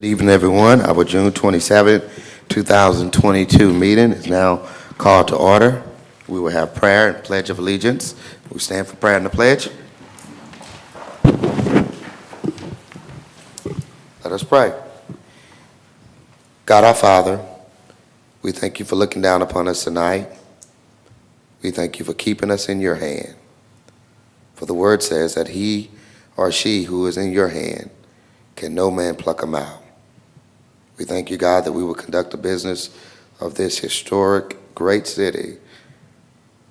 Good evening, everyone. Our June 27, 2022 meeting is now called to order. We will have prayer and pledge of allegiance. We stand for prayer and the pledge. Let us pray. God our Father, we thank you for looking down upon us tonight. We thank you for keeping us in your hand. For the word says that he or she who is in your hand can no man pluck them out. We thank you, God, that we will conduct the business of this historic, great city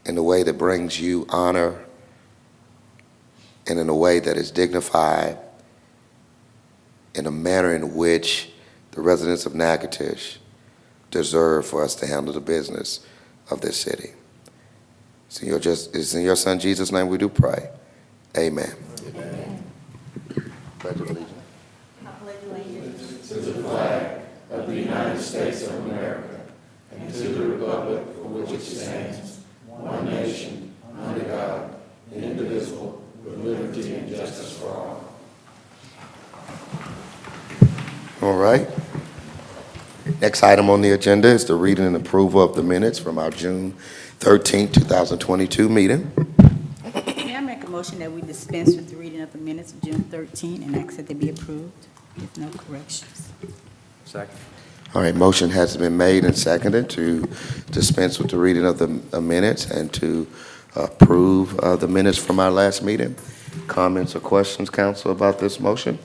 in a way that brings you honor and in a way that is dignified, in a manner in which the residents of Natchitoches deserve for us to handle the business of this city. It's in your Son Jesus' name we do pray. Amen. Amen. Pledge of allegiance. To the flag of the United States of America and to the republic for which it stands, one nation, under God, indivisible, with liberty and justice for all. All right. Next item on the agenda is the reading and approval of the minutes from our June 13, 2022 meeting. May I make a motion that we dispense with the reading of the minutes of June 13 and ask that they be approved with no corrections? Second. All right, motion has been made and seconded to dispense with the reading of the minutes and to approve the minutes from our last meeting. Comments or questions, council, about this motion?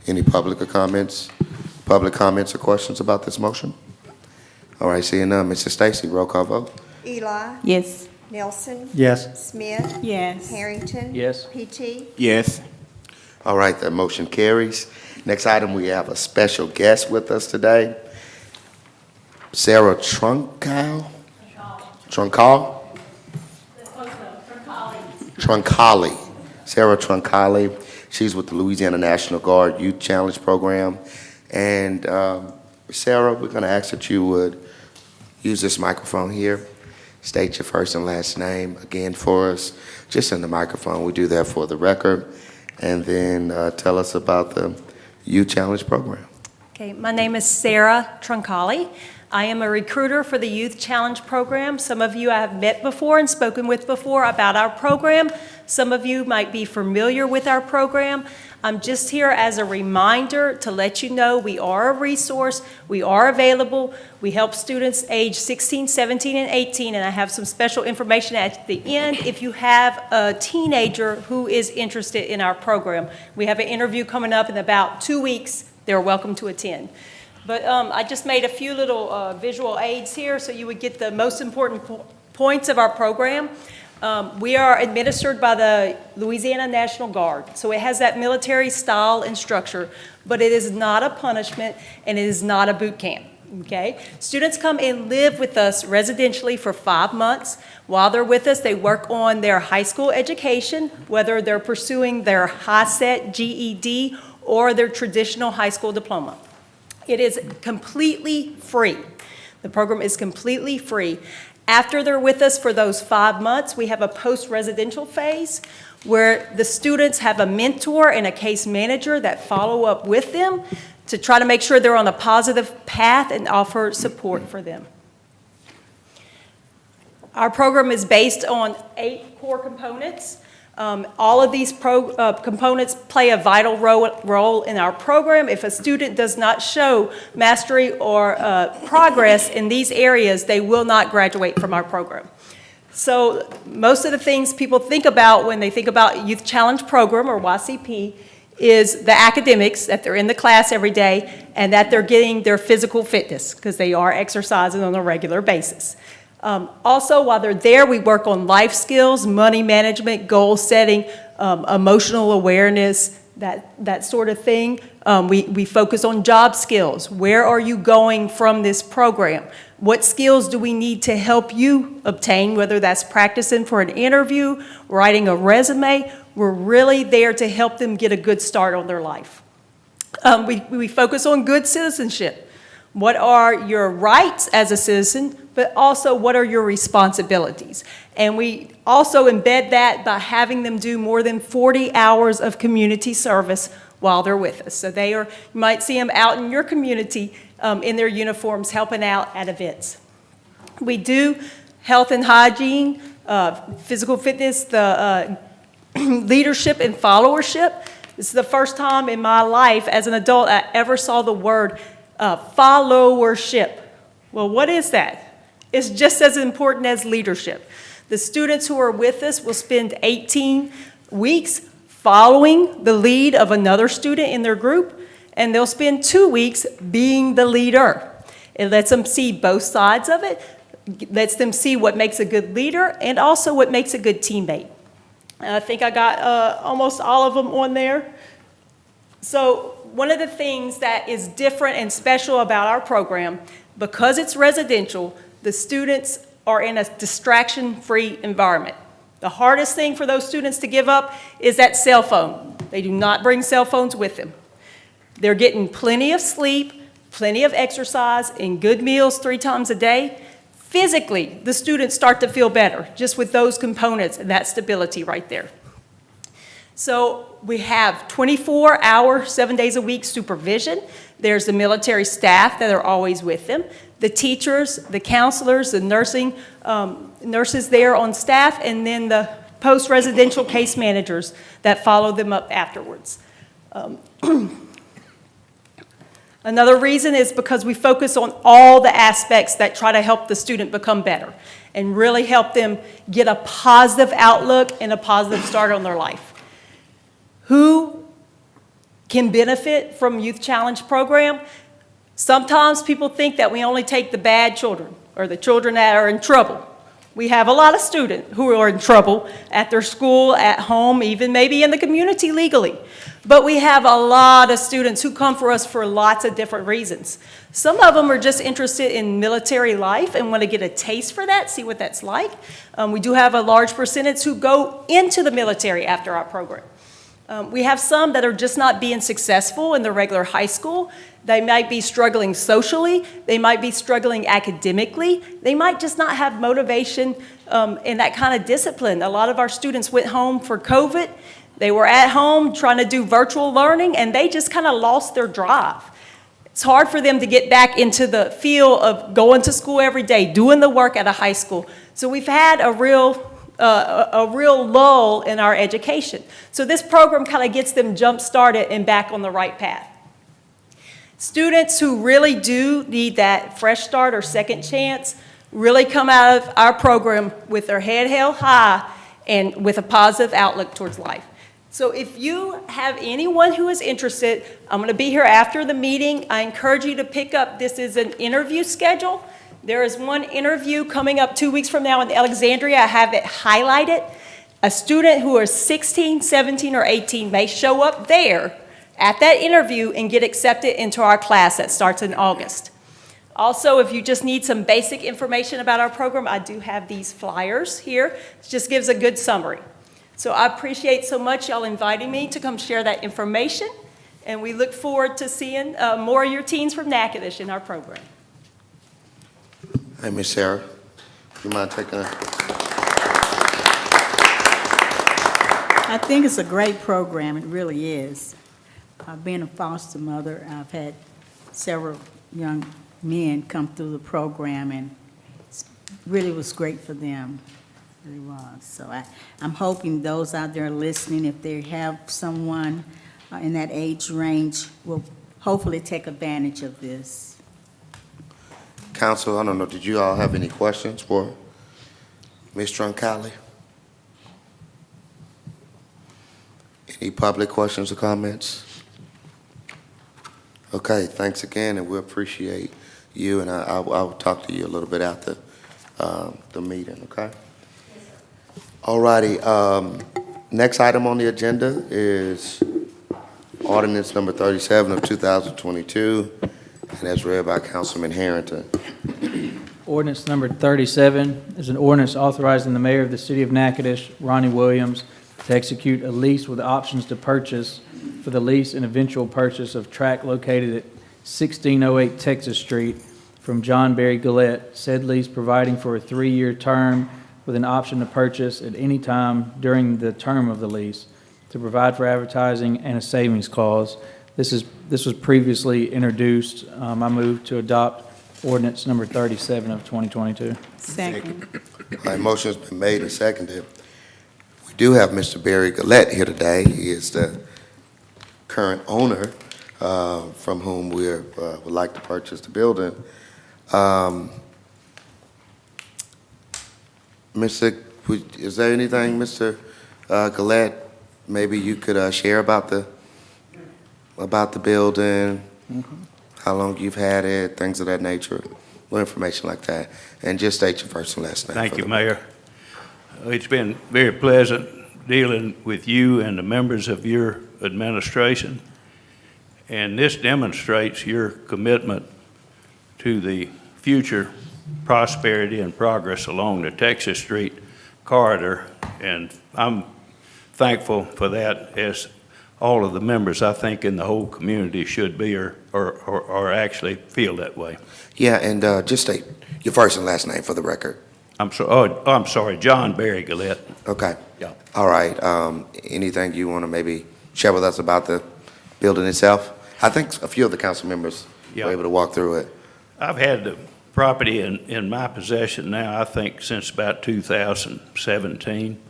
Any public comments or questions about this motion? All right, seeing none, Mrs. Stacy, roll call vote. Eli. Yes. Nelson. Yes. Smith. Yes. Harrington. Yes. Petite. Yes. All right, that motion carries. Next item, we have a special guest with us today. Sarah Troncale? Troncale. Sarah Troncale. She's with the Louisiana National Guard Youth Challenge Program. And Sarah, we're going to ask that you would use this microphone here. State your first and last name again for us, just in the microphone. We do that for the record. And then tell us about the Youth Challenge Program. Okay, my name is Sarah Troncale. I am a recruiter for the Youth Challenge Program. Some of you I have met before and spoken with before about our program. Some of you might be familiar with our program. I'm just here as a reminder to let you know we are a resource. We are available. We help students age 16, 17, and 18, and I have some special information at the end if you have a teenager who is interested in our program. We have an interview coming up in about 2 weeks. They're welcome to attend. But I just made a few little visual aids here so you would get the most important points of our program. We are administered by the Louisiana National Guard, so it has that military style and structure, but it is not a punishment and it is not a boot camp. Okay? Students come and live with us residentially for 5 months. While they're with us, they work on their high school education, whether they're pursuing their high-set GED or their traditional high school diploma. It is completely free. The program is completely free. After they're with us for those 5 months, we have a post-residential phase where the students have a mentor and a case manager that follow up with them to try to make sure they're on a positive path and offer support for them. Our program is based on 8 core components. All of these components play a vital role in our program. If a student does not show mastery or progress in these areas, they will not graduate from our program. So most of the things people think about when they think about Youth Challenge Program or YCP is the academics, that they're in the class every day, and that they're getting their physical fitness because they are exercising on a regular basis. Also, while they're there, we work on life skills, money management, goal setting, emotional awareness, that sort of thing. We focus on job skills. Where are you going from this program? What skills do we need to help you obtain, whether that's practicing for an interview, writing a resume? We're really there to help them get a good start on their life. We focus on good citizenship. What are your rights as a citizen, but also what are your responsibilities? And we also embed that by having them do more than 40 hours of community service while they're with us. So you might see them out in your community in their uniforms helping out at events. We do health and hygiene, physical fitness, the leadership and followership. This is the first time in my life as an adult I ever saw the word followership. Well, what is that? It's just as important as leadership. The students who are with us will spend 18 weeks following the lead of another student in their group, and they'll spend 2 weeks being the leader. It lets them see both sides of it, lets them see what makes a good leader and also what makes a good teammate. And I think I got almost all of them on there. So one of the things that is different and special about our program, because it's residential, the students are in a distraction-free environment. The hardest thing for those students to give up is that cell phone. They do not bring cell phones with them. They're getting plenty of sleep, plenty of exercise, and good meals 3 times a day. Physically, the students start to feel better just with those components and that stability right there. So we have 24-hour, 7 days a week supervision. There's the military staff that are always with them, the teachers, the counselors, the nurses there on staff, and then the post-residential case managers that follow them up afterwards. Another reason is because we focus on all the aspects that try to help the student become better and really help them get a positive outlook and a positive start on their life. Who can benefit from Youth Challenge program? Sometimes people think that we only take the bad children or the children that are in trouble. We have a lot of students who are in trouble at their school, at home, even maybe in the community legally. But we have a lot of students who come for us for lots of different reasons. Some of them are just interested in military life and want to get a taste for that, see what that's like. We do have a large percentage who go into the military after our program. We have some that are just not being successful in the regular high school. They might be struggling socially. They might be struggling academically. They might just not have motivation and that kind of discipline. A lot of our students went home for COVID. They were at home trying to do virtual learning, and they just kind of lost their drive. It's hard for them to get back into the feel of going to school every day, doing the work at a high school. So we've had a real lull in our education. So this program kind of gets them jump-started and back on the right path. Students who really do need that fresh start or second chance really come out of our program with their head held high and with a positive outlook towards life. So if you have anyone who is interested, I'm going to be here after the meeting. I encourage you to pick up, this is an interview schedule. There is one interview coming up 2 weeks from now in Alexandria. I have it highlighted. A student who is 16, 17, or 18 may show up there at that interview and get accepted into our class that starts in August. Also, if you just need some basic information about our program, I do have these flyers here. It just gives a good summary. So I appreciate so much y'all inviting me to come share that information, and we look forward to seeing more of your teens from Natchitoches in our program. Hey, Miss Sarah, you mind taking a... I think it's a great program, it really is. Being a foster mother, I've had several young men come through the program, and it really was great for them. It really was. So I'm hoping those out there listening, if they have someone in that age range, will hopefully take advantage of this. Council, I don't know, did you all have any questions for Ms. Troncale? Any public questions or comments? Okay, thanks again, and we appreciate you, and I'll talk to you a little bit after the meeting, okay? All righty, next item on the agenda is Ordinance number 37 of 2022, and as read by Councilman Harrington. Ordinance number 37 is an ordinance authorizing the mayor of the city of Natchitoches, Ronnie Williams, to execute a lease with options to purchase for the lease and eventual purchase of tract located at 1608 Texas Street from John Barry Guillet, said lease providing for a 3-year term with an option to purchase at any time during the term of the lease. to provide for advertising and a savings clause. This was previously introduced. I move to adopt ordinance number 37 of 2022. Second. All right, motion's been made and seconded. We do have Mr. Barry Guillet here today. He is the current owner from whom we would like to purchase the building. Is there anything, Mr. Guillet, maybe you could share about the building, how long you've had it, things of that nature, a little information like that, and just state your first and last name. Thank you, Mayor. It's been very pleasant dealing with you and the members of your administration, and this demonstrates your commitment to the future prosperity and progress along the Texas Street corridor, and I'm thankful for that, as all of the members, I think, in the whole community should be or actually feel that way. Yeah, and just state your first and last name for the record. I'm sorry, John Barry Guillet. Okay. Yeah. All right. Anything you want to maybe share with us about the building itself? I think a few of the council members were able to walk through it. I've had the property in my possession now, I think, since about 2017.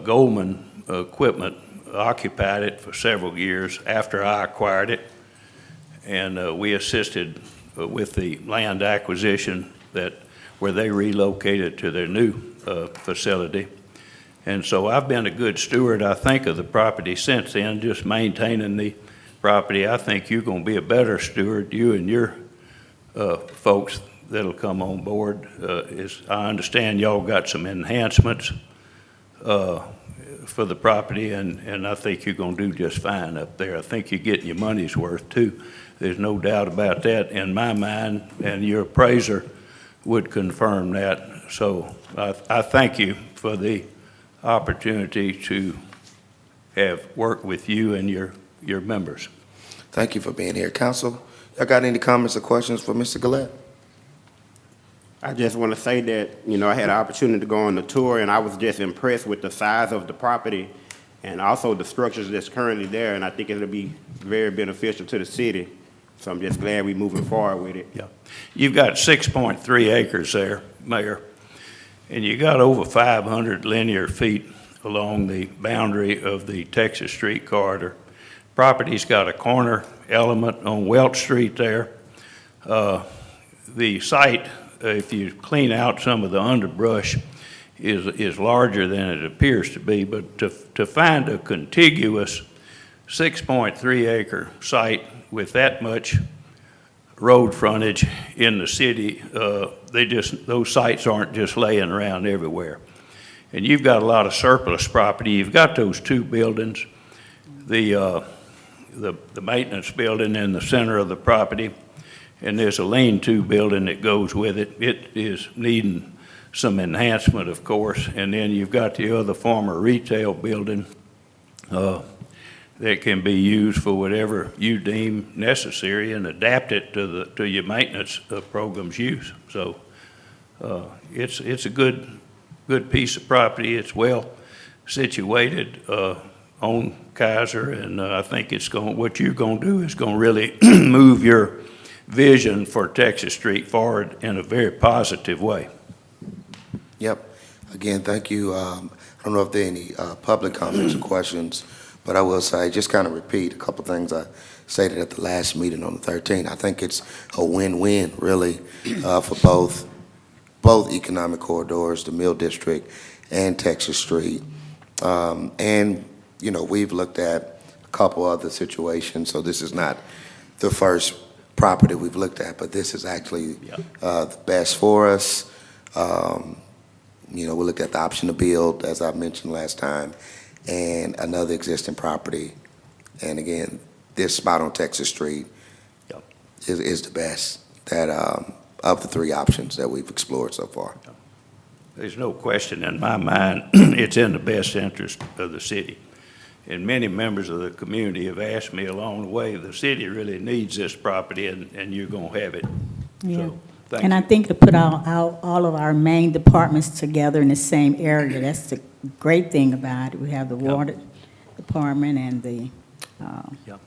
Goldman Equipment occupied it for several years after I acquired it, and we assisted with the land acquisition where they relocated to their new facility. And so I've been a good steward, I think, of the property since then, just maintaining the property. I think you're going to be a better steward, you and your folks that'll come on board. I understand y'all got some enhancements for the property, and I think you're going to do just fine up there. I think you're getting your money's worth, too. There's no doubt about that in my mind, and your appraiser would confirm that. So I thank you for the opportunity to have worked with you and your members. Thank you for being here. Council, y'all got any comments or questions for Mr. Guillet? I just want to say that, I had an opportunity to go on the tour, and I was just impressed with the size of the property and also the structures that's currently there, and I think it'll be very beneficial to the city. So I'm just glad we're moving forward with it. Yeah. You've got 6.3 acres there, Mayor, and you got over 500 linear feet along the boundary of the Texas Street corridor. Property's got a corner element on Welch Street there. The site, if you clean out some of the underbrush, is larger than it appears to be, but to find a contiguous 6.3 acre site with that much road frontage in the city, those sites aren't just laying around everywhere. And you've got a lot of surplus property. You've got those two buildings, the maintenance building in the center of the property, and there's a lean-to building that goes with it. It is needing some enhancement, of course, and then you've got the other former retail building that can be used for whatever you deem necessary and adapt it to your maintenance program's use. So it's a good piece of property. It's well situated on Kaiser, and I think what you're going to do is going to really move your vision for Texas Street forward in a very positive way. Yep. Again, thank you. I don't know if there are any public comments or questions, but I will say, just kind of repeat a couple things I stated at the last meeting on the 13th. I think it's a win-win, really, for both economic corridors, the Mill District and Texas Street. And, we've looked at a couple other situations, so this is not the first property we've looked at, but this is actually the best for us. We looked at the option to build, as I mentioned last time, and another existing property. And again, this spot on Texas Street is the best of the three options that we've explored so far. There's no question in my mind it's in the best interest of the city. And many members of the community have asked me along the way, the city really needs this property, and you're going to have it. Yeah. So, thank you. And I think to put all of our main departments together in the same area, that's the great thing about it. We have the water Department and the Yep.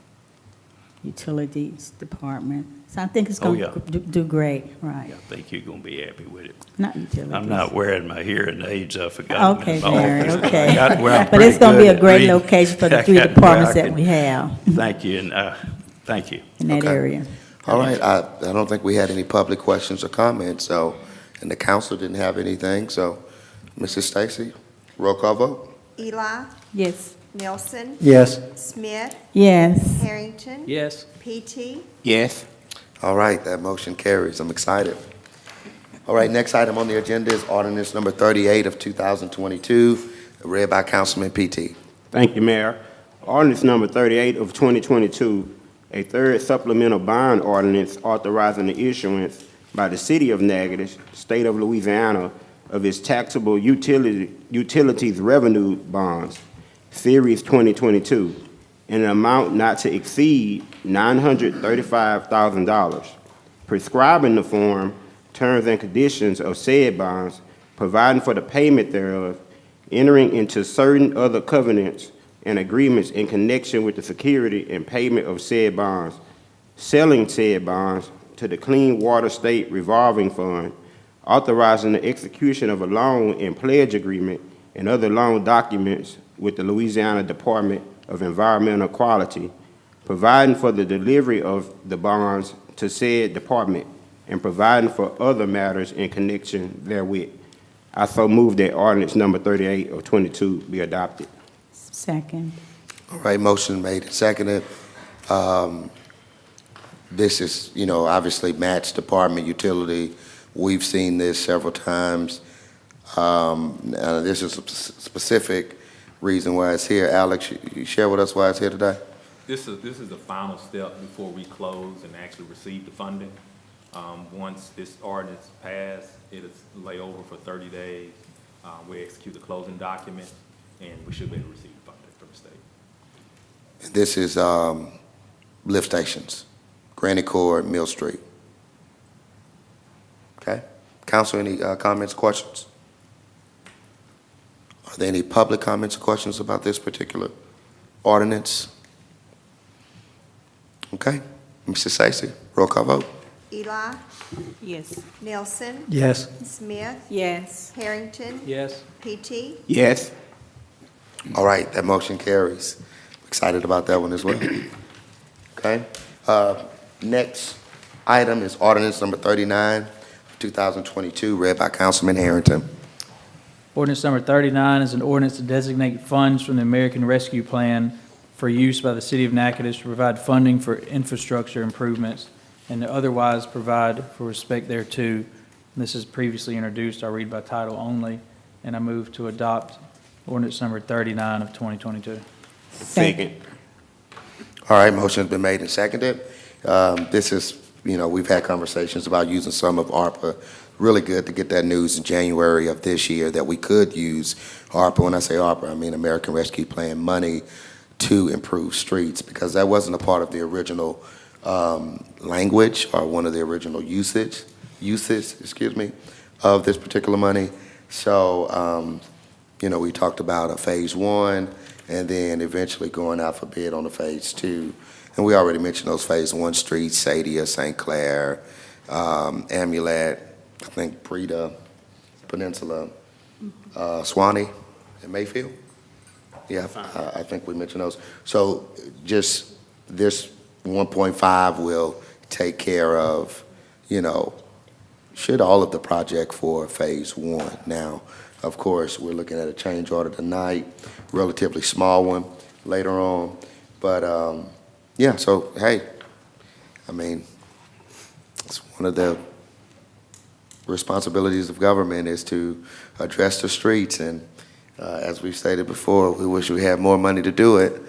Utilities Department. So I think it's Oh, going to do great, right? I think you're gonna be happy with it. Not utilities. I'm not wearing my hearing aids. I forgot them Okay, in my Barry, office. okay. I got where I'm But it's pretty going to be good a at great reading. location for the I 3 got where departments I that can- we have Thank you, and, thank you. in that Okay. area. All right, I don't think we had any public questions or comments, so, and the council didn't have anything, so, Mrs. Stacy, roll call vote? Eli, Yes. Nelson, Yes. Smith, Yes. Harrington, Yes. Petite, Yes. All right, that motion carries. I'm excited. All right, next item on the agenda is ordinance number 38 of 2022, read by Councilman Petite. Thank you, Mayor. Ordinance number 38 of 2022, a third supplemental bond ordinance authorizing the issuance by the City of Natchitoches, State of Louisiana, of its taxable utilities revenue bonds, Series 2022, in an amount not to exceed $935,000, prescribing the form, terms, and conditions of said bonds, providing for the payment thereof, entering into certain other covenants and agreements in connection with the security and payment of said bonds, selling said bonds to the Clean Water State Revolving Fund, authorizing the execution of a loan and pledge agreement and other loan documents with the Louisiana Department of Environmental Quality, providing for the delivery of the bonds to said department, and providing for other matters in connection therewith. I so move that ordinance number 38 of 22 be adopted. Second. All right, motion made and seconded. This is, obviously Matt's department utility. We've seen this several times. This is a specific reason why it's here. Alex, you share with us why it's here today? This is the final step before we close and actually receive the funding. Once this ordinance passed, it is lay over for 30 days. We execute the closing document, and we should be able to receive the funding from the state. This is lift stations, Granite Court, Mill Street. Okay. Council, any comments, questions? Are there any public comments or questions about this particular ordinance? Okay. Mr. Stacy, roll call vote. Eli, Yes. Nelson, Yes. Smith, Yes. Harrington, Yes. Petite, Yes. All right, that motion carries. Excited about that one as well. Okay. Next item is ordinance number 39 of 2022, read by Councilman Harrington. Ordinance number 39 is an ordinance to designate funds from the American Rescue Plan for use by the City of Natchitoches to provide funding for infrastructure improvements and to otherwise provide for respect thereto. This is previously introduced. I'll read by title only, and I move to adopt ordinance number 39 of 2022. Second. All right, motion's been made and seconded. This is, we've had conversations about using some of ARPA. Really good to get that news in January of this year that we could use ARPA. When I say ARPA, I mean American Rescue Plan money to improve streets, because that wasn't a part of the original language or one of the original uses, of this particular money. So, we talked about a phase 1 and then eventually going out for bid on a phase 2. And we already mentioned those phase 1 streets, Sadia, St. Clair, Amulet, I think Breda, Peninsula, Swanee, and Mayfield. Yeah, I think we mentioned those. So just this 1.5 will take care of, should all of the project for phase 1. Now, of course, we're looking at a change order tonight, relatively small one later on. But, yeah, so, hey, it's one of the responsibilities of government is to address the streets. And as we've stated before, we wish we had more money to do it.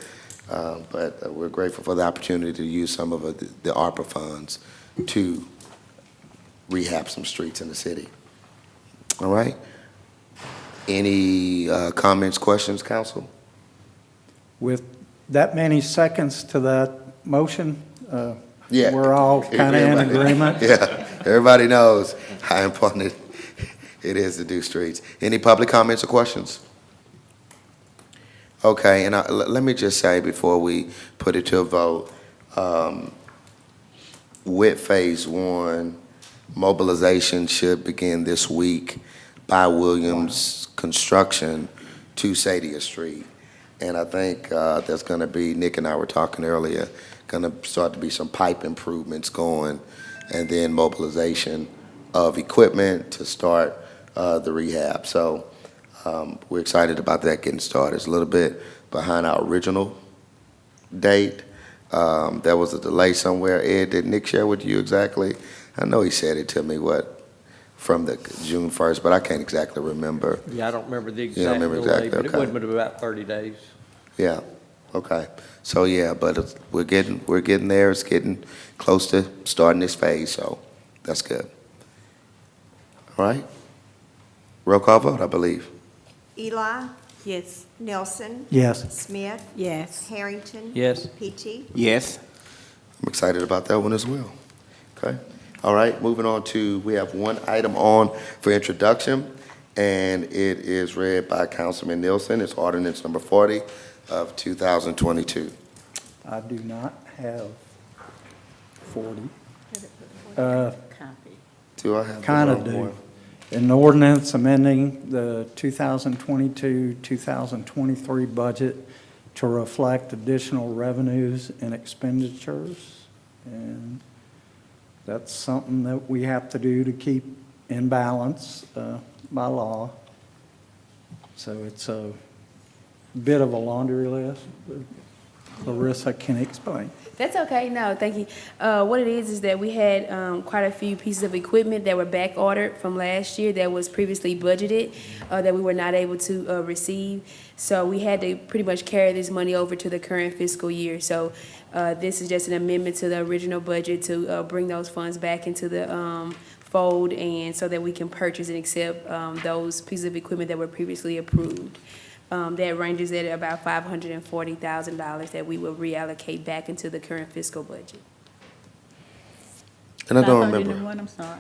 But we're grateful for the opportunity to use some of the ARPA funds to rehab some streets in the city. All right? Any comments, questions, council? With that many seconds to that motion, Yeah. we're all kind of in Everybody- agreement. Yeah, everybody knows how important it is to do streets. Any public comments or questions? Okay, and let me just say before we put it to a vote, with Phase 1, mobilization should begin this week by Williams Construction to Sadia Street. And I think there's going to be, Nick and I were talking earlier, going to start to be some pipe improvements going, and then mobilization of equipment to start the rehab. So we're excited about that getting started. It's a little bit behind our original date. There was a delay somewhere. Ed, did Nick share with you exactly? I know he said it to me, from the June 1st, but I can't exactly remember. Yeah, I don't remember the You don't exact remember delay, exactly, but it okay. would have been about 30 days. Yeah, okay. So, yeah, but we're getting there. It's getting close to starting this phase, so that's good. All right? Roll call vote, I believe. Eli, Yes. Nelson, Yes. Smith, Yes. Harrington. Yes. Petite. Yes. I'm excited about that one as well. Okay? All right, moving on to, we have one item on for introduction, and it is read by Councilman Nielsen. It's ordinance number 40 of 2022. I do not have 40. Copy. Do I have the Kind of wrong do. one? An ordinance amending the 2022-2023 budget to reflect additional revenues and expenditures. And that's something that we have to do to keep in balance by law. So it's a bit of a laundry list, but Larissa can explain. That's okay. No, thank you. What it is that we had quite a few pieces of equipment that were back ordered from last year that was previously budgeted that we were not able to receive. So we had to pretty much carry this money over to the current fiscal year. So this is just an amendment to the original budget to bring those funds back into the fold, and so that we can purchase and accept those pieces of equipment that were previously approved. That ranges at about $540,000 that we will reallocate back into the current fiscal budget. And I don't remember. 501, I'm sorry.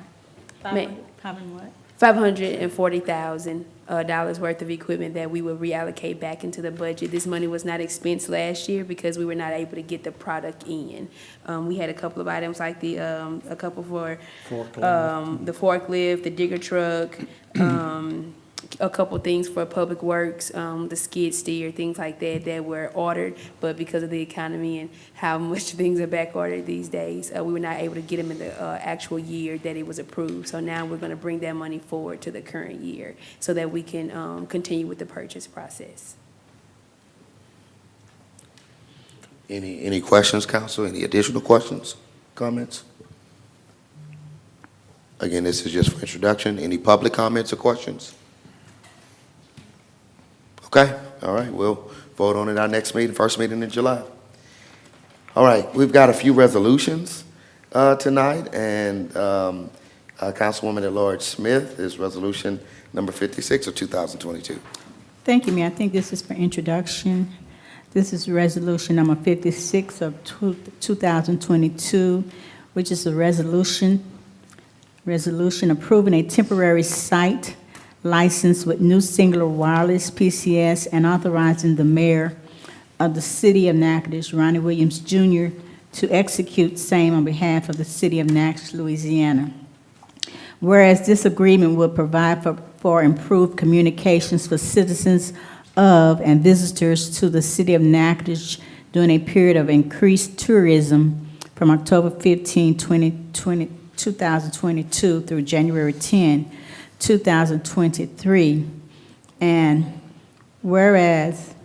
Ma'am. 500 what? $540,000 worth of equipment that we will reallocate back into the budget. This money was not expensed last year because we were not able to get the product in. We had a couple of items like a couple for the forklift, the digger truck, a couple things for public works, the skid steer, things like that that were ordered, but because of the economy and how much things are back ordered these days, we were not able to get them in the actual year that it was approved. So now we're going to bring that money forward to the current year so that we can continue with the purchase process. Any questions, council? Any additional questions, comments? Again, this is just for introduction. Any public comments or questions? Okay, all right, we'll vote on it our next meeting, first meeting in July. All right, we've got a few resolutions tonight, and Councilwoman at-Large Smith is resolution number 56 of 2022. Thank you, Mayor. I think this is for introduction. This is resolution number 56 of 2022, which is a resolution approving a temporary site license with new singular wireless PCS and authorizing the mayor of the city of Natchitoches, Ronnie Williams, Jr., to execute same on behalf of the city of Natchitoches, Louisiana. Whereas this agreement will provide for improved communications for citizens of and visitors to the city of Natchitoches during a period of increased tourism from October 15, 2022 through January 10, 2023, and whereas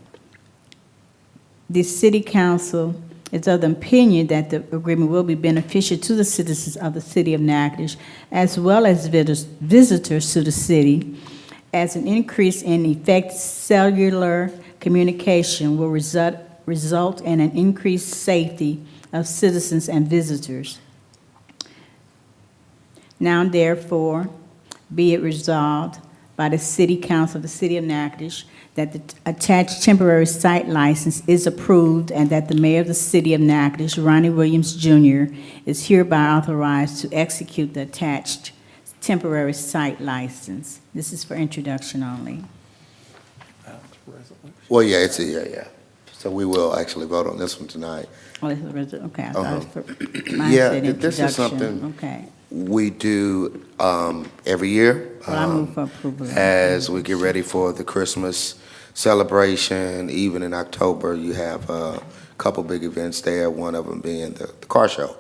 the City Council is of the opinion that the agreement will be beneficial to the citizens of the city of Natchitoches as well as visitors to the city, as an increase in effective cellular communication will result in an increased safety of citizens and visitors. Now therefore, be it resolved by the City Council of the City of Natchitoches that the attached temporary site license is approved and that the mayor of the City of Natchitoches, Ronnie Williams, Jr., is hereby authorized to execute the attached temporary site license. This is for introduction only. resolution. Well, yeah, yeah. So we will actually vote on this one tonight. Oh, this is okay, I thought it was for, mine Yeah, said this is introduction. something- Okay, We do every year. well, I move for approval. As we get ready for the Christmas celebration, even in October, you have a couple big events there, one of them being the car show.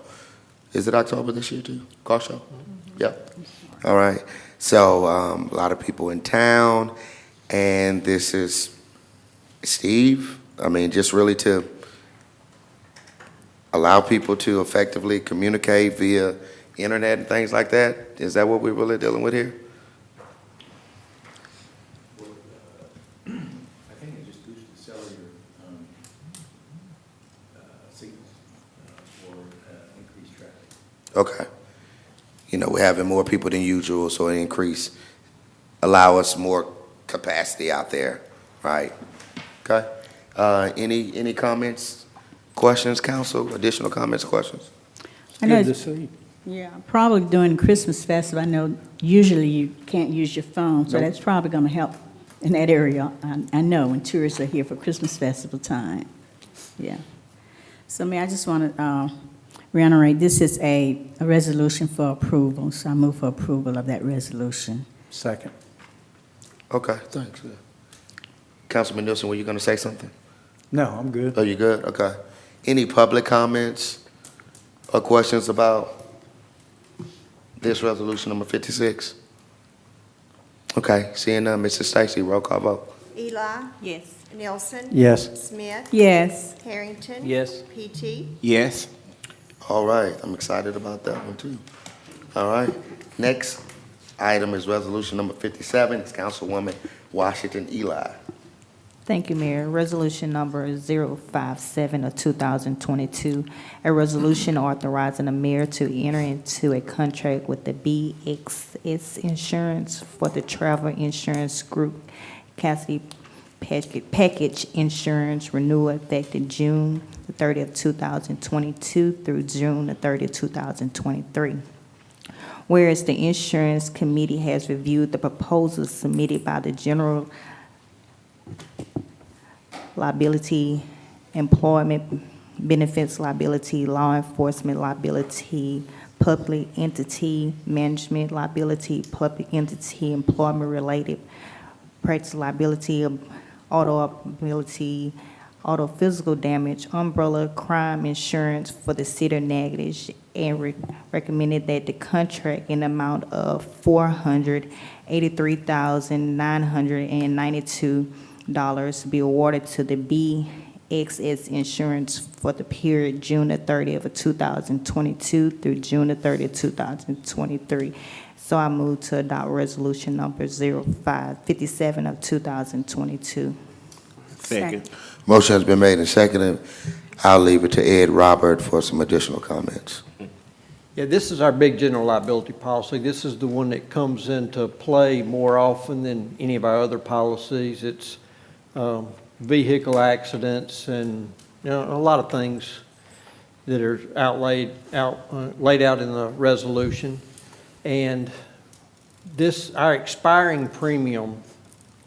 Is it October this year too? Car show? Yep. All right. So a lot of people in town, and this is Steve. I mean, just really to allow people to effectively communicate via internet and things like that. Is that what we're really dealing with here? I think it just boosts the cellular signals for increased traffic. Okay. You know, we're having more people than usual, so an increase allow us more capacity out there, right? Okay. Any comments, questions, council? Additional comments, questions? I know Good to it's- see. Yeah, probably during Christmas festival, I know usually you can't use your phone, so Nope. that's probably gonna help in that area. I know when tourists are here for Christmas festival time, yeah. So, Mayor, I just want to reiterate, this is a resolution for approval, so I move for approval of that resolution. Second. Okay, thanks. Yeah. Councilman Nielsen, were you going to say something? No, I'm good. Oh, you good? Okay. Any public comments or questions about this resolution number 56? Okay, seeing none, Mrs. Stacy, roll call vote. Eli. Yes. Nelson. Yes. Smith. Yes, Harrington. Yes. Petite. Yes. All right, I'm excited about that one too. All right, next item is resolution number 57. It's Councilwoman Washington Eli. Thank you, Mayor. Resolution number 057 of 2022, a resolution authorizing the mayor to enter into a contract with the BXS Insurance for the travel insurance group Cassidy Package Insurance renewal effective June the 30th, 2022 through June the 30th, 2023. Whereas the Insurance Committee has reviewed the proposals submitted by the General Liability, Employment Benefits Liability, Law Enforcement Liability, Public Entity Management Liability, Public Entity Employment-Related Practice Liability, Auto Liability, Auto Physical Damage, Umbrella Crime Insurance for the City of Natchitoches, and recommended that the contract in the amount of $483,992 be awarded to the BXS Insurance for the period June the 30th of 2022 through June the 30th, 2023. So I move to adopt resolution number 0557 of 2022. Second. Motion has been made and seconded. I'll leave it to Ed Robert for some additional comments. Yeah, this is our big general liability policy. This is the one that comes into play more often than any of our other policies. It's vehicle accidents and, you know, a lot of things that are laid out in the resolution. And this, our expiring premium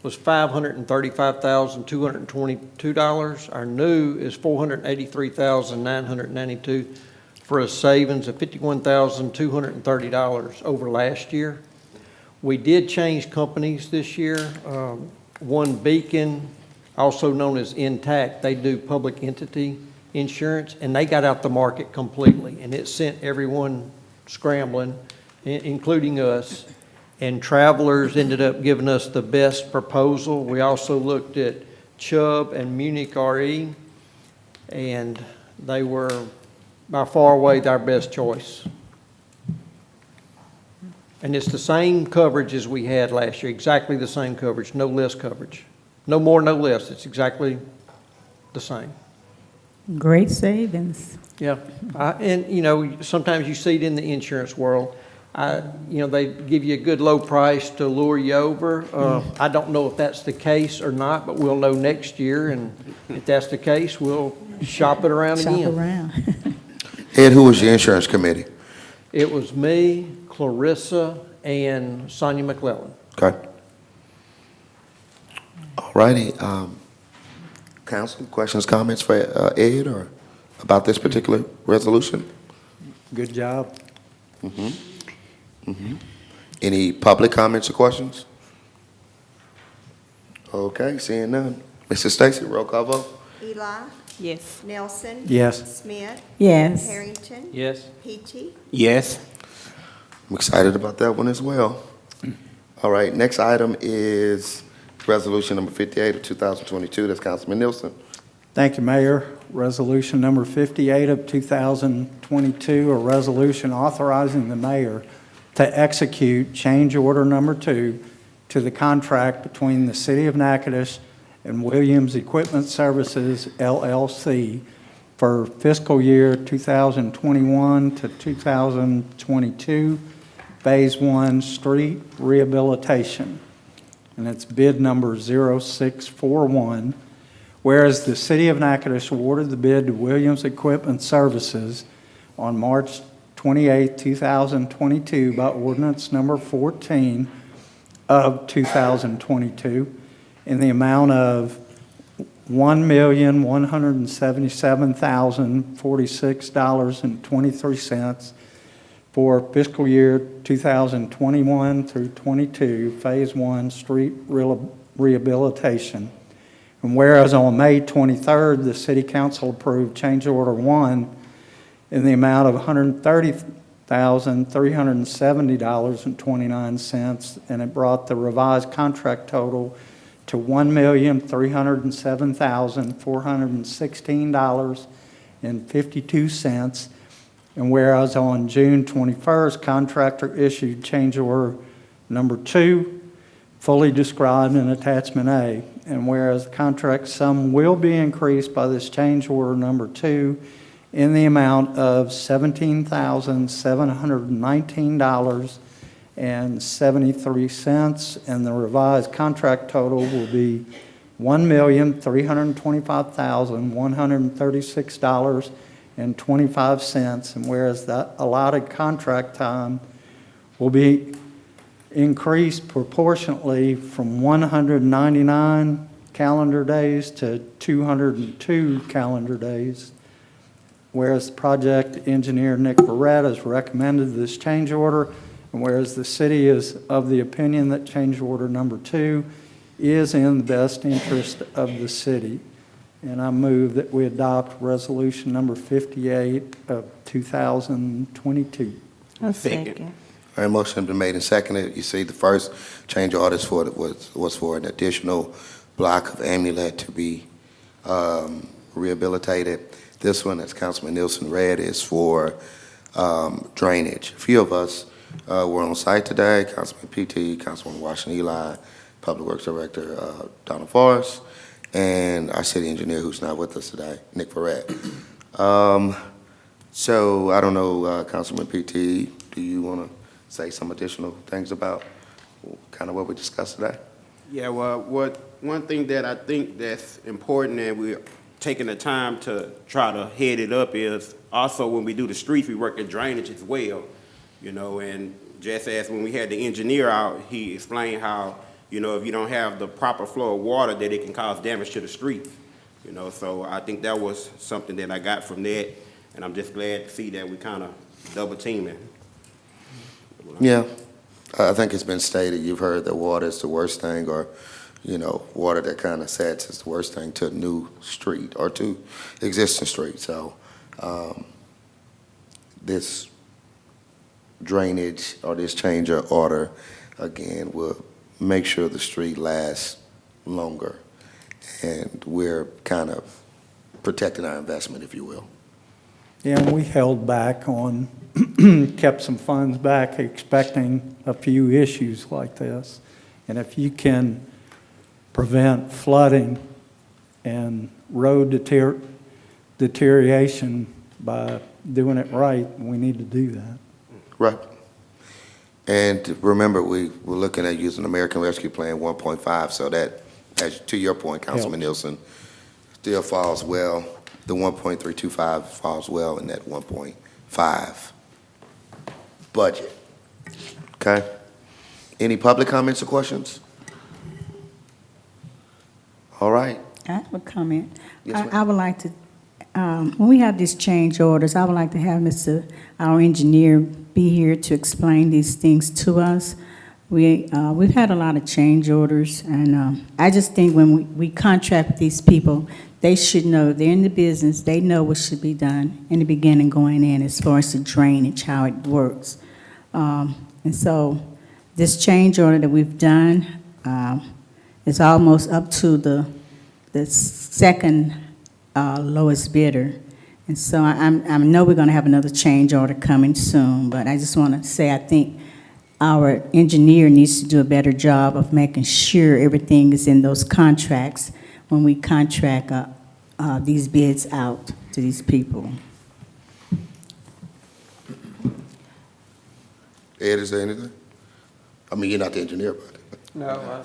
was $535,222. Our new is $483,992 for a savings of $51,230 over last year. We did change companies this year. One Beacon, also known as Intact, they do public entity insurance, and they got out the market completely, and it sent everyone scrambling, including us. And Travelers ended up giving us the best proposal. We also looked at Chubb and Munich RE, and they were by far away our best choice. And it's the same coverage as we had last year, exactly the same coverage, no less coverage. No more, no less. It's exactly the same. great savings. Yeah, and you know, sometimes you see it in the insurance world. You know, they give you a good low price to lure you over. I don't know if that's the case or not, but we'll know next year. And if that's the case, we'll shop it around Shop again. around. Ed, who was your insurance committee? It was me, Clarissa, and Sonia McClellan. Okay. All Righty, council, questions, comments for Ed or about this particular resolution? Good job. Any public comments or questions? Okay, seeing none. Mrs. Stacy, roll call vote. Eli, Yes. Nelson. Yes. Smith, Yes. Harrington, Yes. Petite, Yes. I'm excited about that one as well. All right, next item is resolution number 58 of 2022. That's Councilman Nielsen. Thank you, Mayor. Resolution number 58 of 2022, a resolution authorizing the mayor to execute change order number 2 to the contract between the City of Natchitoches and Williams Equipment Services, LLC, for fiscal year 2021 to 2022, Phase 1 street rehabilitation. And it's bid number 0641. Whereas the City of Natchitoches awarded the bid to Williams Equipment Services on March 28, 2022 by ordinance number 14 of 2022 in the amount of $1,177,046.23 for fiscal year 2021 through 22, Phase 1 street rehabilitation. And whereas on May 23rd, the City Council approved change order 1 in the amount of $130,370.29, and it brought the revised contract total to $1,307,416.52. And whereas on June 21st, contractor issued change order number 2, fully described in attachment A. And whereas the contract sum will be increased by this change order number 2 in the amount of $17,719.73, and the revised contract total will be $1,325,136.25. And whereas the allotted contract time will be increased proportionately from 199 calendar days to 202 calendar days. Whereas the project engineer Nick Barrett has recommended this change order, and whereas the city is of the opinion that change order number 2 is in the best interest of the city. And I move that we adopt resolution number 58 of 2022. A second. All right, motion been made and seconded. You see, the first change orders for it was for an additional block of Amulet to be rehabilitated. This one, as Councilman Nielsen read, is for drainage. A few of us were on site today. Councilman Petite, Councilman Washington Eli, Public Works Director Donald Forrest, and our city engineer who's not with us today, Nick Barrett. So I don't know, Councilman Petite, do you want to say some additional things about kind of what we discussed today? Yeah, well, one thing that I think that's important, and we're taking the time to try to head it up, is also when we do the streets, we work in drainage as well, you know, and just as when we had the engineer out, he explained how, you know, if you don't have the proper flow of water, that it can cause damage to the streets, you know, so I think that was something that I got from that, and I'm just glad to see that we kind of double teaming. Yeah, I think it's been stated, you've heard that water is the worst thing, or, you know, water that kind of sets is the worst thing to a new street or to existing street. So this drainage or this change of order, again, will make sure the street lasts longer. And we're kind of protecting our investment, if you will. Yeah, and we held back on, kept some funds back, expecting a few issues like this. And if you can prevent flooding and road deterioration by doing it right, we need to do that. Right. And remember, we were looking at using American Rescue Plan 1.5, so that, as to your point, Councilman Nielsen, still falls well. The 1.325 falls well in that 1.5 budget. Okay? Any public comments or questions? All right. I have a comment. Yes, ma'am. I would like to, when we have these change orders, I would like to have our engineer be here to explain these things to us. We've had a lot of change orders, and I just think when we contract with these people, they should know, they're in the business, they know what should be done in the beginning going in as far as the drainage, how it works. And so this change order that we've done is almost up to the second lowest bidder. And so I know we're going to have another change order coming soon, but I just want to say I think our engineer needs to do a better job of making sure everything is in those contracts when we contract these bids out to these people. Ed, is there anything? I mean, you're not the engineer, but. No,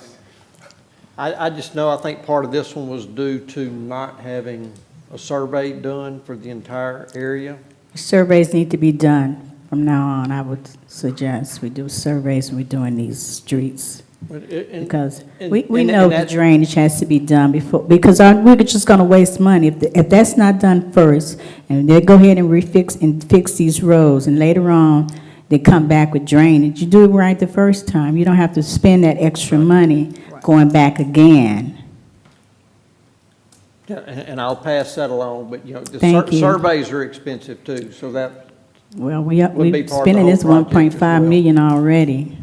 I just know, I think part of this one was due to not having a survey done for the entire area. Surveys need to be done from now on. I would suggest we do surveys when we're doing these streets. Because we know the drainage has to be done before, because we're just going to waste money. If that's not done first, and they go ahead and fix these roads, and later on, they come back with drainage, you do it right the first time. You don't have to spend that extra money going back again. Yeah, and I'll pass that along, but, you know, Thank you. surveys are expensive too, so that, Well, Would be we're part of spending the this whole project as 1.5 well. million already,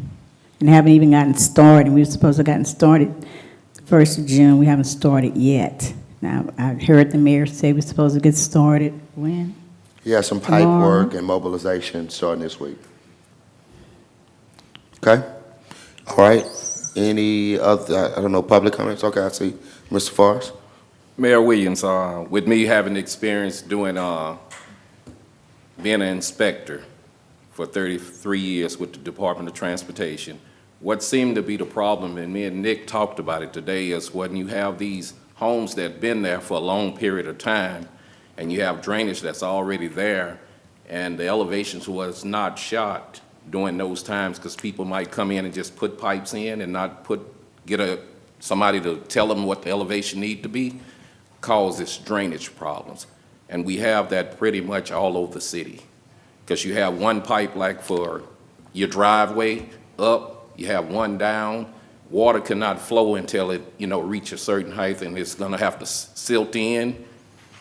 and haven't even gotten started. We were supposed to have gotten started 1st of June. We haven't started yet. Now, I heard the mayor say we're supposed to get started when? Yeah, some pipe Tomorrow. work and mobilization starting this week. Okay? All right. Any other, I don't know, public comments? Okay, I see Mr. Forrest. Mayor Williams, with me having experience doing, being an inspector for 33 years with the Department of Transportation, what seemed to be the problem, and me and Nick talked about it today, is when you have these homes that have been there for a long period of time, and you have drainage that's already there, and the elevations was not shot during those times, because people might come in and just put pipes in and not get somebody to tell them what the elevation need to be, causes drainage problems. And we have that pretty much all over the city, because you have one pipe like for your driveway up, you have one down, water cannot flow until it, reach a certain height, and it's gonna have to silt in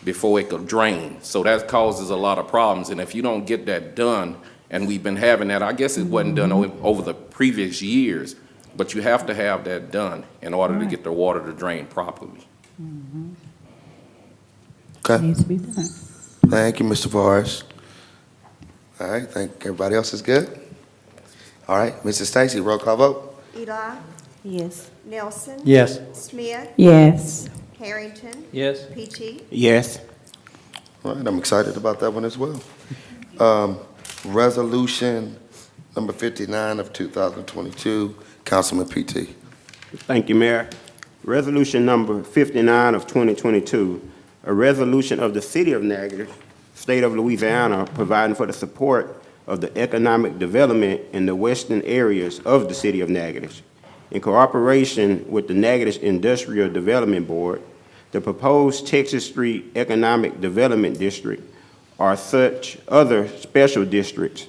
before it could drain. So that causes a lot of problems, and if you don't get that done, and we've been having that, I guess it wasn't done over the previous years, but you have to have that done in order to get the water to drain properly. Okay. Needs to be done. Thank you, Mr. Forrest. All right, think everybody else is good? All right, Mrs. Stacy, roll call vote. Eli, Yes. Nelson. yes. Smith, Yes. Harrington, Yes. Petite, Yes. All right, I'm excited about that one as well. Resolution number 59 of 2022, Councilman Petite. Thank you, Mayor. Resolution number 59 of 2022, a resolution of the City of Natchitoches, State of Louisiana, providing for the support of the economic development in the western areas of the City of Natchitoches. In cooperation with the Natchitoches Industrial Development Board, the proposed Texas Street Economic Development District or such other special districts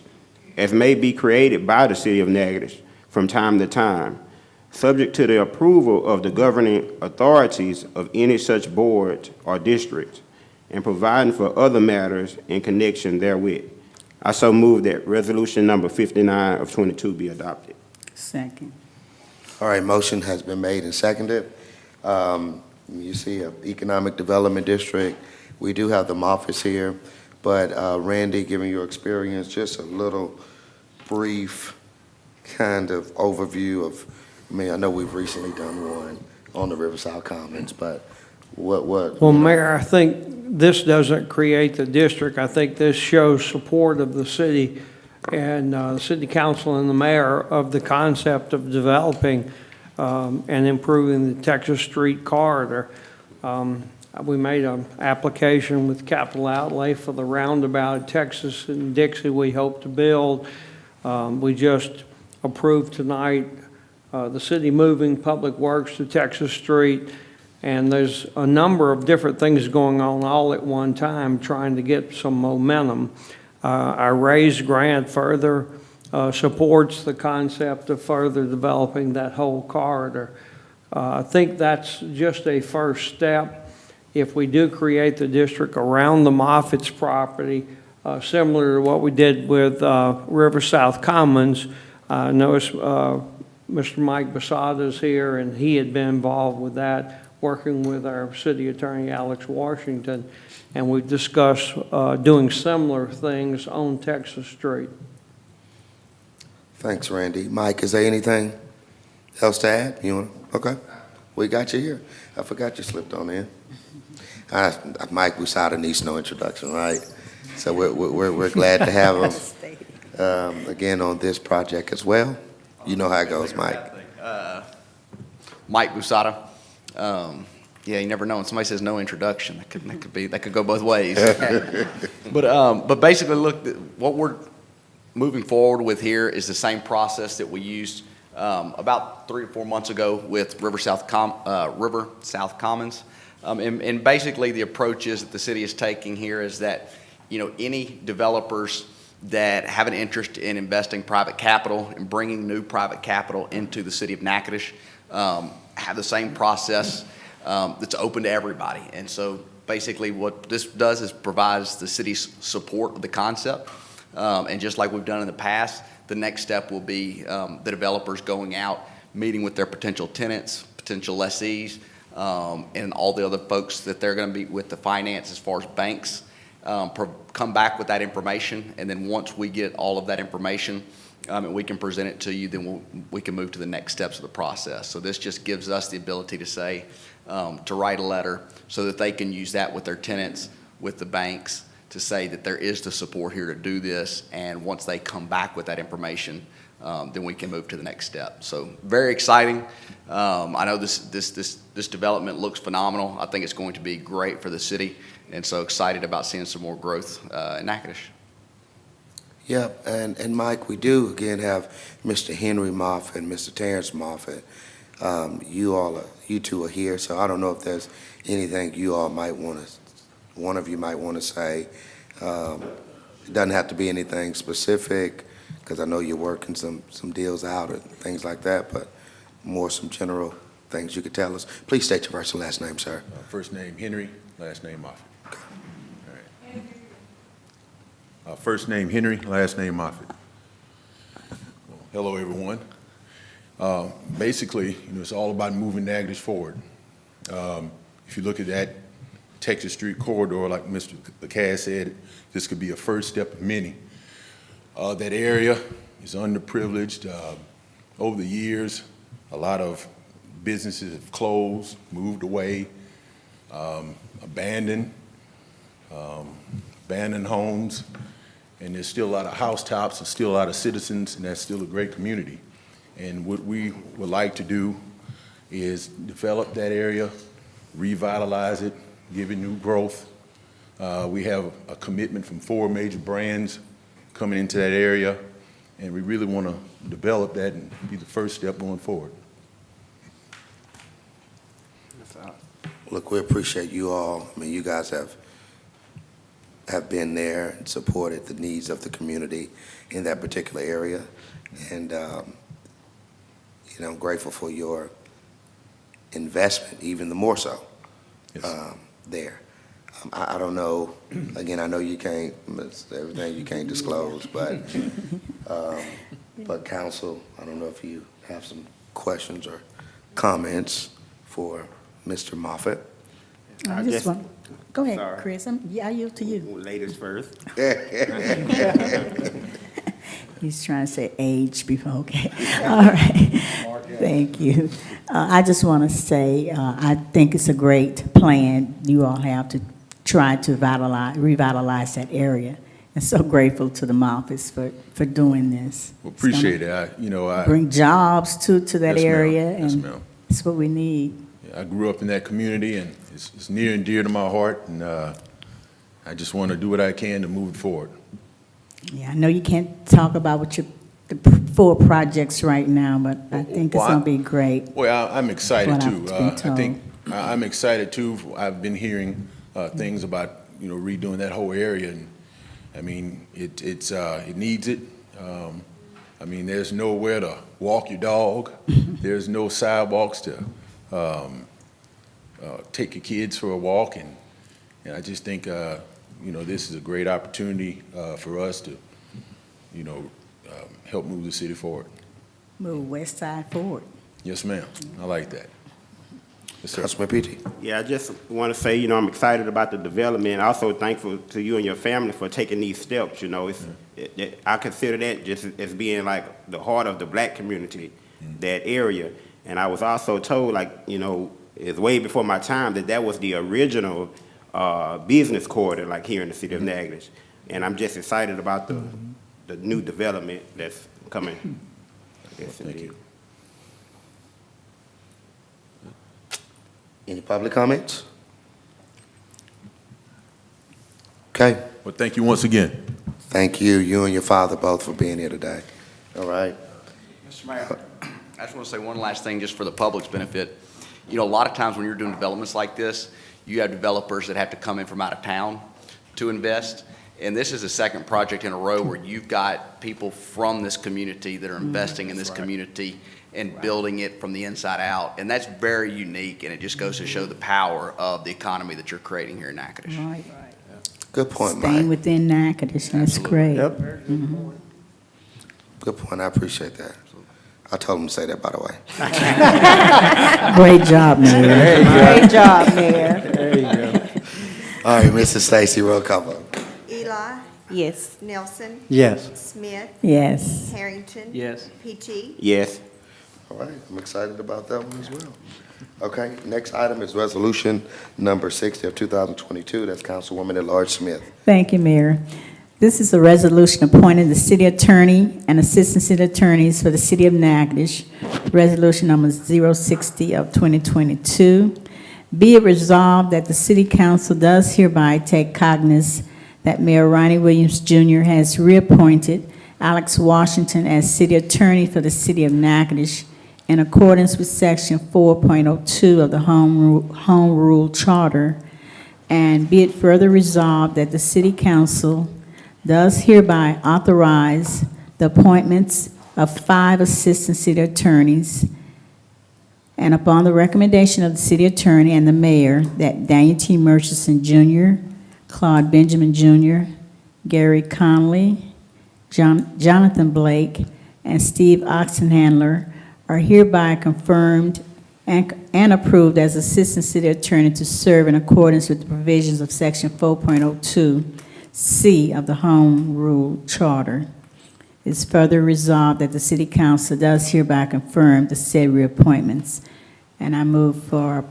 as may be created by the City of Natchitoches from time to time, subject to the approval of the governing authorities of any such boards or districts, and providing for other matters in connection therewith. I so move that resolution number 59 of 22 be adopted. Second. All right, motion has been made and seconded. You see Economic Development District. We do have the office here, but Randy, given your experience, just a little brief kind of overview of, I know we've recently done one on the Riverside Commons, but what? Well, Mayor, I think this doesn't create the district. I think this shows support of the city and the city council and the mayor of the concept of developing and improving the Texas Street corridor. We made an application with capital outlay for the roundabout at Texas and Dixie we hope to build. We just approved tonight the city moving Public Works to Texas Street, And there's a number of different things going on all at one time, trying to get some momentum. Our RAISE grant further supports the concept of further developing that whole corridor. I think that's just a first step. If we do create the district around the Moffitt's property, similar to what we did with River South Commons, I noticed Mr. Mike Basada's here, and he had been involved with that, working with our city attorney, Alex Washington, and we've discussed doing similar things on Texas Street. Thanks, Randy. Mike, is there anything else to add? You want? Okay, we got you here. I forgot you slipped on in. Mike Busada needs no introduction, right? So we're glad to have him again on this project as well. You know how it goes, Mike. Mike Busada. Yeah, you never know. When somebody says no introduction, that could go both ways. But basically, look, what we're moving forward with here is the same process that we used about 3 or 4 months ago with River South Commons. And basically, the approach is that the city is taking here is that, you know, any developers that have an interest in investing private capital and bringing new private capital into the city of Natchitoches have the same process that's open to everybody. And so basically what this does is provides the city's support of the concept. And just like we've done in the past, the next step will be the developers going out, meeting with their potential tenants, potential lessees, and all the other folks that they're going to be with the finance as far as banks, come back with that information. And then once we get all of that information and we can present it to you, then we can move to the next steps of the process. So this just gives us the ability to say, to write a letter so that they can use that with their tenants, with the banks, to say that there is the support here to do this. And once they come back with that information, then we can move to the next step. So very exciting. I know this development looks phenomenal. I think it's going to be great for the city, and so excited about seeing some more growth in Natchitoches. Yep, and Mike, we do again have Mr. Henry Moffitt and Mr. Terrence Moffitt. You two are here, so I don't know if there's anything you all might want to, one of you might want to say. It doesn't have to be anything specific, because I know you're working some deals out or things like that, but more some general things you could tell us. Please state your first and last name, sir. First name Henry, last name Moffitt. All right. First name Henry, last name Moffitt. Well, hello, everyone. Basically, it's all about moving Natchitoches forward. If you look at that Texas Street corridor, like Mr. Cass said, this could be a first step of many. That area is underprivileged. Over the years, a lot of businesses have closed, moved away, abandoned homes, and there's still a lot of housetops and still a lot of citizens, and that's still a great community. And what we would like to do is develop that area, revitalize it, give it new growth. We have a commitment from 4 major brands coming into that area, and we really want to develop that and be the first step going forward. Look, we appreciate you all. I mean, you guys have been there and supported the needs of the community in that particular area, and I'm grateful for your investment, even the more so. Yes. There. I don't know, again, I know you can't, it's everything you can't disclose, but council, I don't know if you have some questions or comments for Mr. Moffitt. I just want, go ahead, Sorry. Chris. I yield to you. Ladies first. He's trying to say age before, okay. All right. Thank you. I just want to say, I think it's a great plan you all have to try to revitalize that area. And so grateful to the Moffitts for doing this. Well, appreciate it. I Bring jobs to that Yes, ma'am. area, Yes, and ma'am. it's what we need. I grew up in that community, and it's near and dear to my heart, and I just want to do what I can to move it forward. Yeah, I know you can't talk about what the 4 projects right now, but I think it's Well, going to be great. Well, I'm excited What too. I've been I think I'm excited too. I've been hearing things about, redoing that whole area, and I mean, it needs it. I mean, there's nowhere to walk your dog. There's no sidewalks to take your kids for a walk, and I just think, this is a great opportunity for us to, help move the city forward. Move West Side forward. Yes, ma'am. I like that. Yes, sir. Councilman Petite. Yeah, I just want to say, I'm excited about the development. Also thankful to you and your family for taking these steps. I consider that just as being like the heart of the black community, that area. And I was also told, it's way before my time, that was the original business corridor, like here in the city of Natchitoches. And I'm just excited about the new development that's coming. Yes, Thank you. Any public comments? Okay. Well, thank you once again. Thank you and your father both for being here today. All right. Mr. Mayor, I just want to say one last thing just for the public's benefit. A lot of times when you're doing developments like this, you have developers that have to come in from out of town to invest. And this is the second project in a row where you've got people from this community that are investing in this community and building it from the inside out. And that's very unique, and it just goes to show the power of the economy that you're creating here in Natchitoches. Right. Good point, Staying Mike. within Natchitoches, that's great. Yep. Good point. I appreciate that. I told him to say that, by the way. Great job, Mayor. Great job, Mayor. There you go. All right, Mrs. Stacy, roll call vote. Eli, Yes. Nelson, Yes. Smith, Yes. Harrington. Yes. Petite. Yes. All right, I'm excited about that one as well. Okay, next item is resolution number 60 of 2022. That's Councilwoman at-large Smith. Thank you, Mayor. This is a resolution appointing the city attorney and assistant city attorneys for the city of Natchitoches, resolution number 060 of 2022. Be it resolved that the city council does hereby take cognizance that Mayor Ronnie Williams Jr. has reappointed Alex Washington as city attorney for the city of Natchitoches in accordance with section 4.02 of the Home Rule Charter. And be it further resolved that the city council does hereby authorize the appointments of 5 assistant city attorneys, and upon the recommendation of the city attorney and the mayor, that Daniel T. Murchison Jr., Claude Benjamin Jr., Gary Conley, Jonathan Blake, and Steve Oxenhandler are hereby confirmed and approved as assistant city attorney to serve in accordance with the provisions of section 4.02C of the Home Rule Charter. It's further resolved that the city council does hereby confirm the said reappointments. And I move for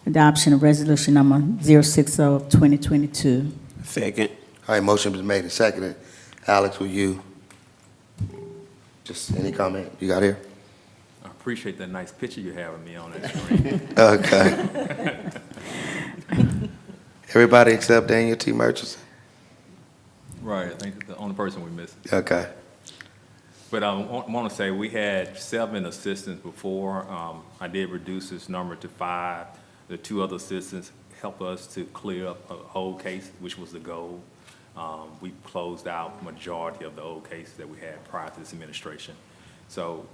adoption of resolution number 060 of 2022. Second. All right, motion been made and seconded. Alex, will you, just any comment you got here? I appreciate that nice picture you have of me on that screen. Okay. Everybody except Daniel T. Murchison? Right, I think the only person we missed. Okay. But I want to say, we had 7 assistants before. I did reduce this number to 5. The 2 other assistants helped us to clear up a whole case, which was the goal. We closed out majority of the old cases that we had prior to this administration. So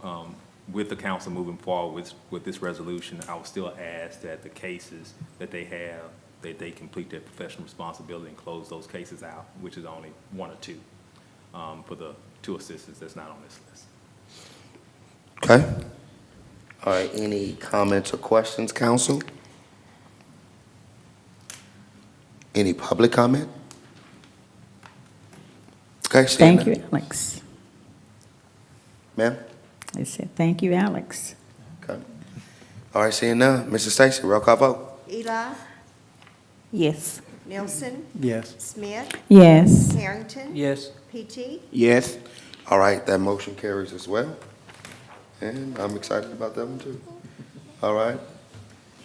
with the council moving forward with this resolution, I will still ask that the cases that they have, that they complete their professional responsibility and close those cases out, which is only 1 or 2 for the 2 assistants that's not on this list. Okay. All right, any comments or questions, council? Any public comment? Okay, seeing Thank you, none. Alex. Ma'am? I said, thank you, Alex. Okay. All right, seeing none. Mrs. Stacy, roll call vote. Eli, Yes. Nelson, Yes. Smith, Yes. Harrington. Yes. Petite. Yes. All right, that motion carries as well. And I'm excited about that one too. All right.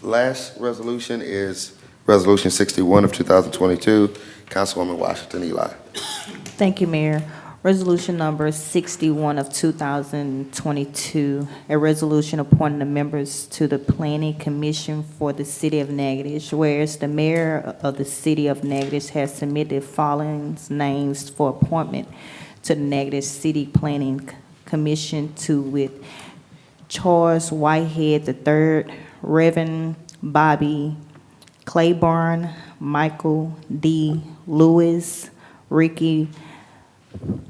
Last resolution is Resolution 61 of 2022. Councilwoman Washington Eli. Thank you, Mayor. Resolution number 61 of 2022, a resolution appointing the members to the Planning Commission for the City of Natchitoches, whereas the mayor of the City of Natchitoches has submitted following names for appointment to the Natchitoches City Planning Commission to with Charles Whitehead III, Reverend Bobby Claiborne, Michael D. Lewis, Ricky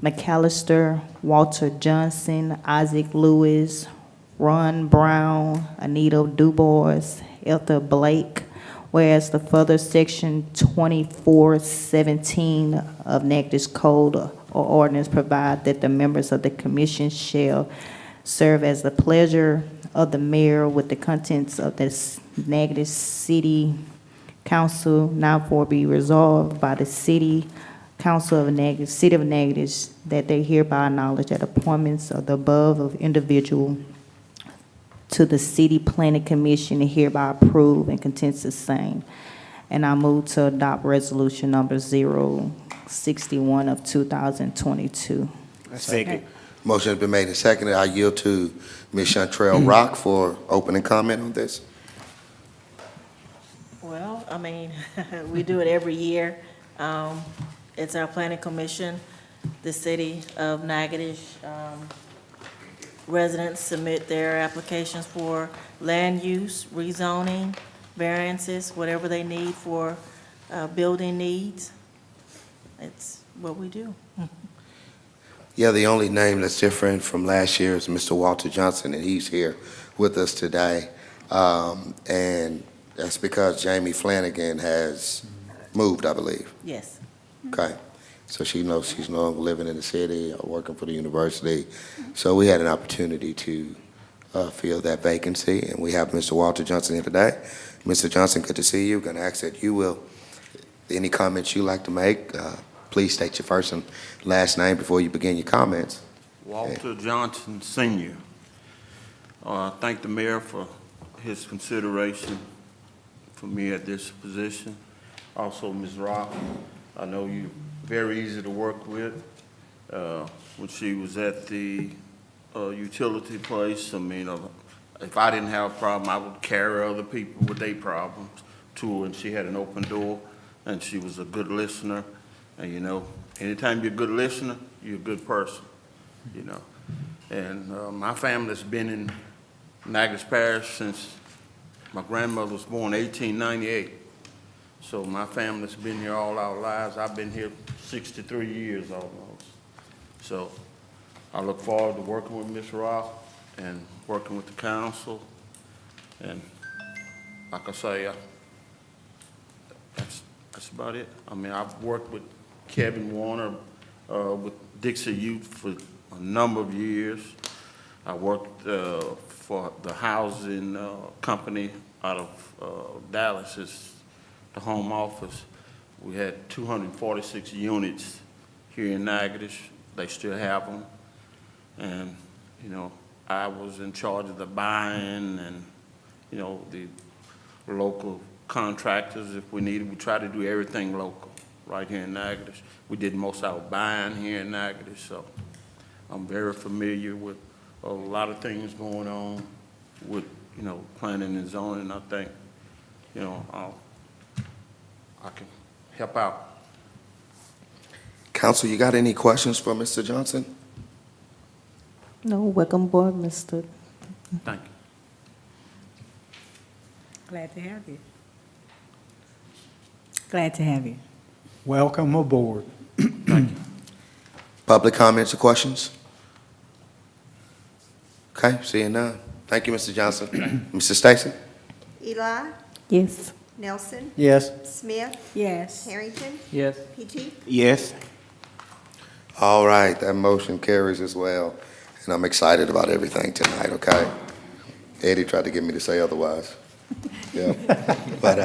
McAllister, Walter Johnson, Isaac Lewis, Ron Brown, Anita DuBois, Eltha Blake, whereas the further section 2417 of Natchitoches Code or ordinance provide that the members of the commission shall serve as the pleasure of the mayor with the contents of this Natchitoches City Council. Now for be resolved by the City Council of Natchitoches, City of Natchitoches, that they hereby acknowledge that appointments of the above of individual to the City Planning Commission are hereby approved and contents the same. And I move to adopt resolution number 061 of 2022. Second. Motion has been made and seconded. I yield to Ms. Chantrell Rock for opening comment on this. Well, I mean, we do it every year. It's our planning commission. The city of Natchitoches residents submit their applications for land use, rezoning, variances, whatever they need for building needs. It's what we do. Yeah, the only name that's different from last year is Mr. Walter Johnson, and he's here with us today. And that's because Jamie Flanagan has moved, I believe. Yes. Okay. So she knows she's no longer living in the city or working for the university. So we had an opportunity to fill that vacancy, and we have Mr. Walter Johnson here today. Mr. Johnson, good to see you. Going to ask that you will, any comments you'd like to make, please state your first and last name before you begin your comments. Walter Johnson, Sr. Thank the mayor for his consideration for me at this position. Also, Ms. Rock, I know you're very easy to work with. When she was at the utility place, I mean, if I didn't have a problem, I would carry other people with their problems to her, and she had an open door, and she was a good listener. And, you know, anytime you're a good listener, you're a good person, you know. And my family's been in Natchitoches Parish since my grandmother was born in 1898. So my family's been here all our lives. I've been here 63 years almost. So I look forward to working with Ms. Rock and working with the council. And like I say, that's about it. I mean, I've worked with Kevin Warner with Dixie Youth for a number of years. I worked for the housing company out of Dallas. It's the home office. We had 246 units here in Natchitoches. They still have them. And, you know, I was in charge of the buying and, you know, the local contractors if we needed. We try to do everything local right here in Natchitoches. We did most of our buying here in Natchitoches, so I'm very familiar with a lot of things going on with, you know, planning and zoning. I think, you know, I can help out. Council, you got any questions for Mr. Johnson? No, welcome aboard, Mr. Thank you. Glad to have you. Glad to have you. Welcome aboard. Public comments or questions? Okay, seeing none. Thank you, Mr. Johnson. Mr. Stacy? Eli, Yes. Nelson, Yes. Smith, Yes. Harrington, Yes. Petite. Yes. All right, that motion carries as well, and I'm excited about everything tonight, okay? Eddie tried to get me to say otherwise. Yeah, but,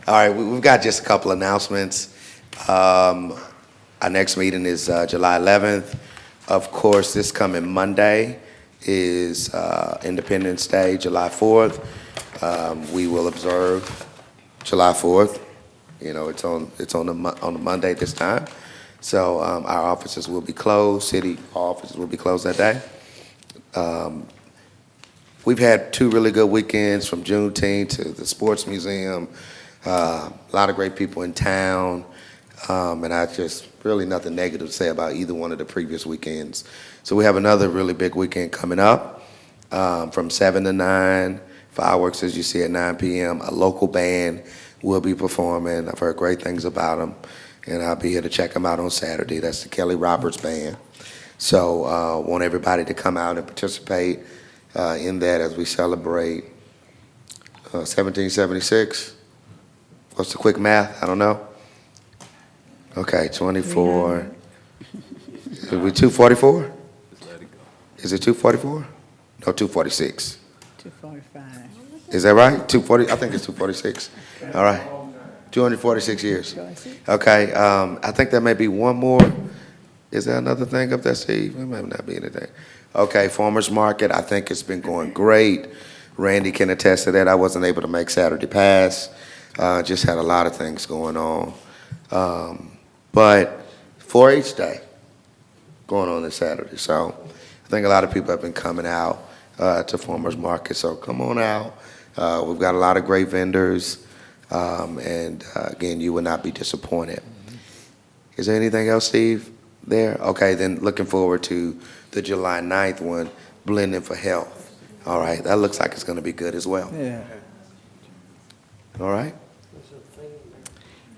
all right, we've got just a couple announcements. Our next meeting is July 11th. Of course, this coming Monday is Independence Day, July 4th. We will observe July 4th. You know, it's on the Monday this time. So our offices will be closed, city offices will be closed that day. We've had 2 really good weekends, from Juneteenth to the Sports Museum. A lot of great people in town, and I just really nothing negative to say about either one of the previous weekends. So we have another really big weekend coming up, from 7 to 9. Fireworks, as you see, at 9 p.m. A local band will be performing. I've heard great things about them, and I'll be here to check them out on Saturday. That's the Kelly Roberts Band. So want everybody to come out and participate in that as we celebrate 1776. What's the quick math? I don't know. Okay, 24. Are we 244? Is it 244? No, 246. 245. Is that right? 240? I think it's 246. All right. 246 years. Okay, I think there may be one more. Is there another thing up there, Steve? There might not be anything. Okay, Farmers Market, I think it's been going great. Randy can attest to that. I wasn't able to make Saturday pass. Just had a lot of things going on. But 4-H Day going on this Saturday. So I think a lot of people have been coming out to Farmers Market. So come on out. We've got a lot of great vendors. And again, you will not be disappointed. Is there anything else, Steve, there? Okay, then looking forward to the July 9th one, Blending for Health. All right, that looks like it's going to be good as well. Yeah. All right.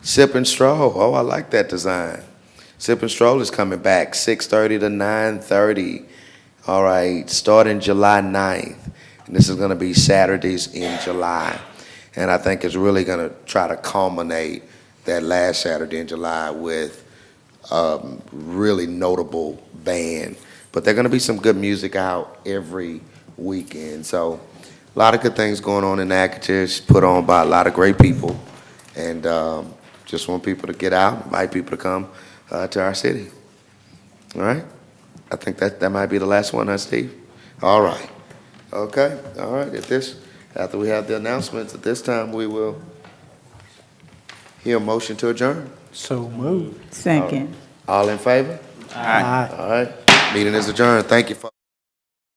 Sip and Stroll. Oh, I like that design. Sip and Stroll is coming back, 6:30 to 9:30. All right, starting July 9th. And this is going to be Saturdays in July. And I think it's really going to try to culminate that last Saturday in July with a really notable band. But there's going to be some good music out every weekend. So a lot of good things going on in Natchitoches, put on by a lot of great people. And just want people to get out, invite people to come to our city. All right? I think that might be the last one, huh, Steve? All right. Okay. All right. After we have the announcements, at this time we will hear a motion to adjourn. So moved. Second. All in favor? Aye. All right. Meeting is adjourned. Thank you, folks.